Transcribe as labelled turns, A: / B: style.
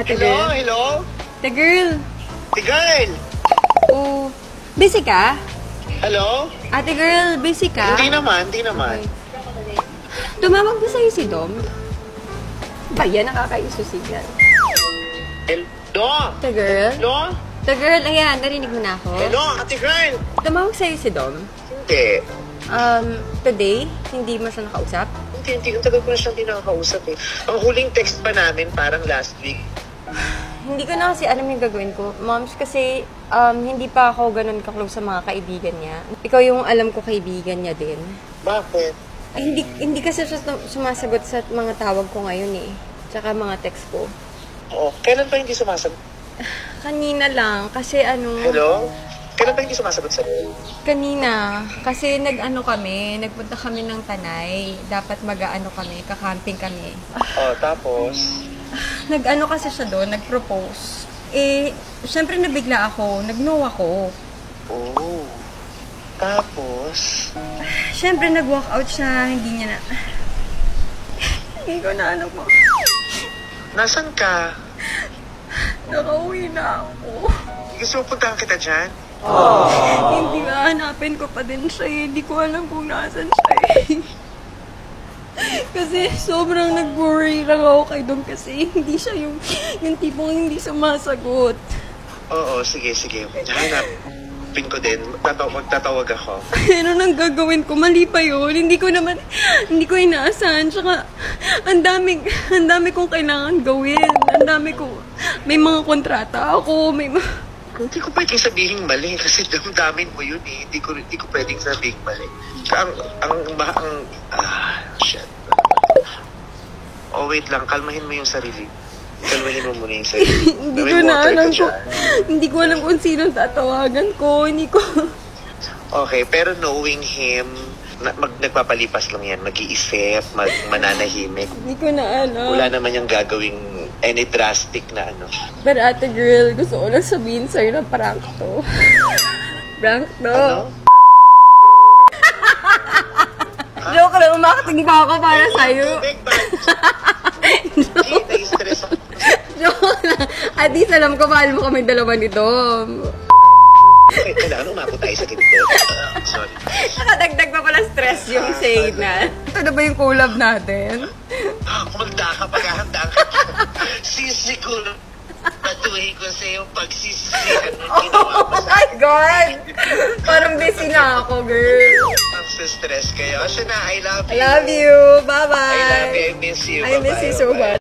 A: Ate
B: Hello,
A: girl.
B: hello?
A: The girl.
B: The girl!
A: Oh, busy ka?
B: Hello?
A: Ate girl, busy ka?
B: Hindi naman, hindi naman.
A: Okay. Tumawag ba sa'yo si Dom? Ba yan, nakakaiso signal.
B: Hello?
A: The girl?
B: Hello?
A: The girl, ayan, narinig mo na ako.
B: Hello, ate girl!
A: Tumawag sa'yo si Dom?
B: Hindi.
A: Today, hindi mo siya nakausap?
B: Hindi. Ang tagal ko na siyang di nakakausap eh. Ang huling text pa namin parang last week.
A: Hindi ko na kasi alam yung gagawin ko. Moms, kasi hindi pa ako ganun ka-close sa mga kaibigan niya. Ikaw yung alam ko kaibigan niya din.
B: Bakit?
A: Ay, hindi kasi siya sumasagot sa mga tawag ko ngayon eh. Tsaka mga text ko.
B: Oo. Kailan pa hindi sumasagot?
A: Kanina lang, kasi
B: Hello? Kailan pa hindi sumasagot sa...
A: Kanina, kasi nagpunta kami ng Tanay. Dapat kami, kakamping kami.
B: Oh, tapos...
A: Kasi siya doon, nag-propose. Eh, syempre nabigla ako, nag-no ako.
B: Oh. Tapos...
A: Syempre nag-walk out siya, hindi niya na... Hindi ko na alam mo.
B: Nasaan ka?
A: Nakauwi na ako.
B: Gusto mo puntahan kita dyan?
A: Hindi nga, hanapin ko pa din siya eh. Hindi ko alam kung nasan siya eh. Kasi sobrang nag-worry lang ako kay Dom kasi hindi siya yung tipong hindi sumasagot.
B: Oo, sige. Hanapin ko din. Magtatawag ako.
A: Ano nang gagawin ko? Mali pa yun. Hindi ko inaasahan. Tsaka, ang dami kong kailangan gawin. May mga kontrata ako,
B: Hindi ko pwedeng sabihin mali kasi damdamin mo yun eh. Hindi ko pwedeng sabihin mali. Shit. Oh, wait lang. Kalmahin mo yung sarili. Kalmahin mo muna yung sarili.
A: Hindi ko alam kung sino tatawagan ko.
B: Okay, pero knowing him, nagpapalipas lang yan. Mag-iisip, mananahimik.
A: Hindi ko na alam.
B: Wala naman yung gagawing any drastic na ano.
A: But ate girl, gusto ko lang sabihin sa'yo na prank to. Prank to.
B: Ano?
A: Joke lang, umakating pa ako para sa'yo.
B: Big bang! Hindi, nai-stress ako.
A: Joke lang. At least alam ko, mahal mo kami dalawa ni Dom.
B: Okay, kailangan umabot tayo sa ganito. Sorry.
A: Nakadagdag pa pala stress yung signal. Ito na ba yung collab natin?
B: Kumanda ka, paghahanda ka. Sisiguro, patuhin ko sa iyong pagsisihan ng ginawa mo
A: Oh my God! Parang busy na ako, girl.
B: Ang stress kayo. Siya na, I love you.
A: I love you. Bye-bye.
B: I love you. I miss you.
A: I miss you so much.